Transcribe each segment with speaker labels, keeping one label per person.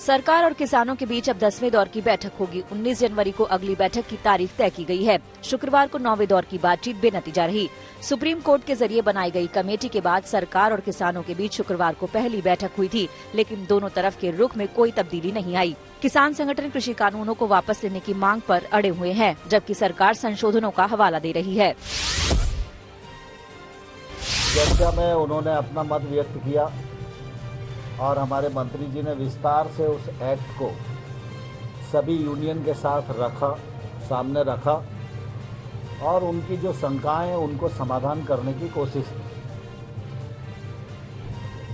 Speaker 1: सरकार और किसानों के बीच अब 10वें दौर की बैठक होगी। 19 जनवरी को अगली बैठक की तारीख तय की गई है। शुक्रवार को 9वें दौर की बातचीत बेनतीजा रही। सुप्रीम कोर्ट के जरिए बनाई गई कमेटी के बाद सरकार और किसानों के बीच शुक्रवार को पहली बैठक हुई थी, लेकिन दोनों तरफ के रुख में कोई तब्दीली नहीं आई। किसान संगठन कृषि कानूनों को वापस लेने की मांग पर अड़े हुए हैं, जबकि सरकार संशोधनों का हवाला दे रही है।
Speaker 2: चर्चा में उन्होंने अपना मत व्यक्त किया और हमारे मंत्री जी ने विस्तार से उस एक्ट को सभी यूनियन के साथ सामने रखा और उनकी जो शंकाएं हैं उनको समाधान करने की कोशिश की,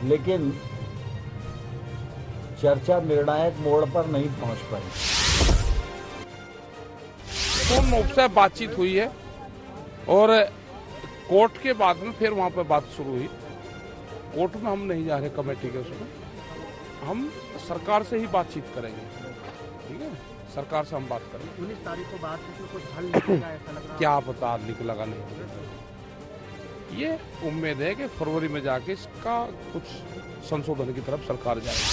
Speaker 2: लेकिन चर्चा निर्णायक मोड़ पर नहीं पहुंच पाई।
Speaker 3: पूर्ण रूप से बातचीत हुई है और कोर्ट के बाद में फिर वहां पर बात शुरू हुई। कोर्ट में हम नहीं जा रहे कमेटी के उसमें, हम सरकार से ही बातचीत करेंगे। ठीक है, सरकार से हम बात करेंगे।
Speaker 4: 19 तारीख को बात कुछ हल निकलेगा ऐसा लग रहा है।
Speaker 3: क्या पता निकलेगा नहीं। ये उम्मीद है कि फरवरी में जाके इसका कुछ संशोधन की तरफ सरकार जाएगी।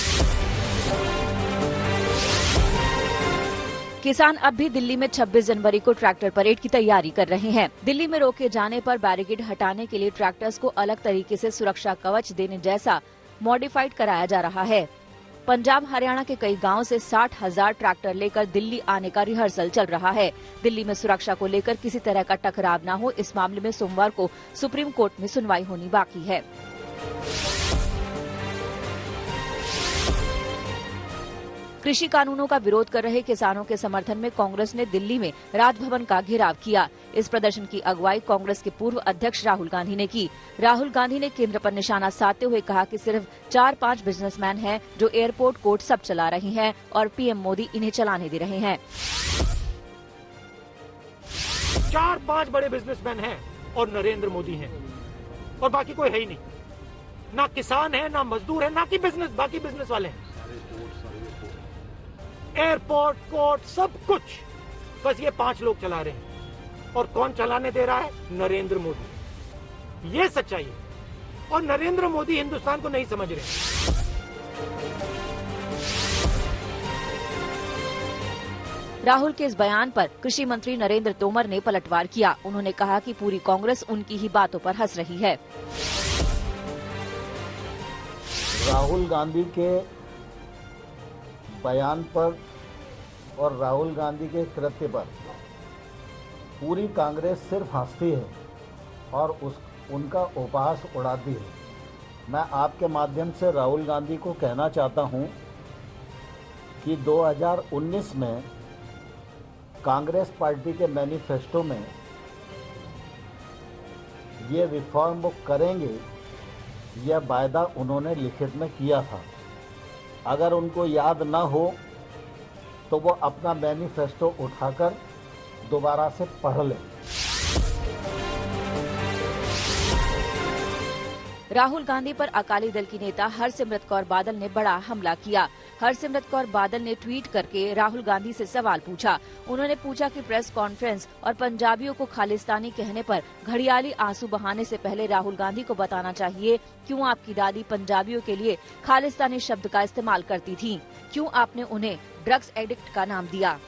Speaker 1: किसान अब भी दिल्ली में 26 जनवरी को ट्रैक्टर परेड की तैयारी कर रहे हैं। दिल्ली में रोके जाने पर बैरिकेड हटाने के लिए ट्रैक्टर्स को अलग तरीके से सुरक्षा कवच देने जैसा मॉडिफाइड कराया जा रहा है। पंजाब हरियाणा के कई गांवों से 60,000 ट्रैक्टर लेकर दिल्ली आने का रिहर्सल चल रहा है। दिल्ली में सुरक्षा को लेकर किसी तरह का टकराव न हो, इस मामले में सोमवार को सुप्रीम कोर्ट में सुनवाई होनी बाकी है। कृषि कानूनों का विरोध कर रहे किसानों के समर्थन में कांग्रेस ने दिल्ली में राजभवन का घेराव किया। इस प्रदर्शन की अगुवाई कांग्रेस के पूर्व अध्यक्ष राहुल गांधी ने की। राहुल गांधी ने केंद्र पर निशाना साधते हुए कहा कि सिर्फ 4-5 बिजनेसमैन हैं जो एयरपोर्ट कोर्ट सब चला रहे हैं और पीएम मोदी इन्हें चलाने दे रहे हैं।
Speaker 4: 4-5 बड़े बिजनेसमैन हैं और नरेंद्र मोदी हैं और बाकी कोई है ही नहीं। ना किसान है, ना मजदूर है, ना कि बाकी बिजनेस वाले हैं। एयरपोर्ट, कोर्ट, सब कुछ बस ये 5 लोग चला रहे हैं। और कौन चलाने दे रहा है? नरेंद्र मोदी। ये सच्चाई है और नरेंद्र मोदी हिंदुस्तान को नहीं समझ रहे।
Speaker 1: राहुल के इस बयान पर कृषि मंत्री नरेंद्र तोमर ने पलटवार किया। उन्होंने कहा कि पूरी कांग्रेस उनकी ही बातों पर हंस रही है।
Speaker 2: राहुल गांधी के बयान पर और राहुल गांधी के कृत्य पर पूरी कांग्रेस सिर्फ हंसती है और उनका उपहास उड़ाती है। मैं आपके माध्यम से राहुल गांधी को कहना चाहता हूं कि 2019 में कांग्रेस पार्टी के मैनिफेस्टो में ये रिफॉर्म वो करेंगे, यह वायदा उन्होंने लिखित में किया था। अगर उनको याद न हो तो वो अपना मैनिफेस्टो उठाकर दोबारा से पढ़ लें।
Speaker 1: राहुल गांधी पर अकाली दल की नेता हरसिमरत कौर बादल ने बड़ा हमला किया। हरसिमरत कौर बादल ने ट्वीट करके राहुल गांधी से सवाल पूछा। उन्होंने पूछा कि प्रेस कॉन्फ्रेंस और पंजाबियों को खालिस्तानी कहने पर घड़ियाली आंसू बहाने से पहले राहुल गांधी को बताना चाहिए क्यों आपकी दादी पंजाबियों के लिए खालिस्तानी शब्द का इस्तेमाल करती थी, क्यों आपने उन्हें ड्रग्स एडिक्ट का नाम दिया।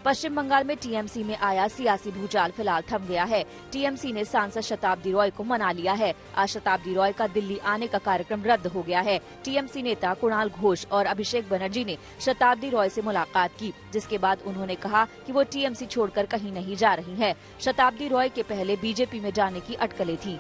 Speaker 1: पश्चिम बंगाल में टीएमसी में आया सियासी भूचाल फिलहाल थम गया है। टीएमसी ने सांसद शताब्दी रॉय को मना लिया है। आज शताब्दी रॉय का दिल्ली आने का कार्यक्रम रद्द हो गया है। टीएमसी नेता कुणाल घोष और अभिषेक बनर्जी ने शताब्दी रॉय से मुलाकात की, जिसके बाद उन्होंने कहा कि वो टीएमसी छोड़कर कहीं नहीं जा रही हैं। शताब्दी रॉय के पहले बीजेपी में जाने की अटकलें थी।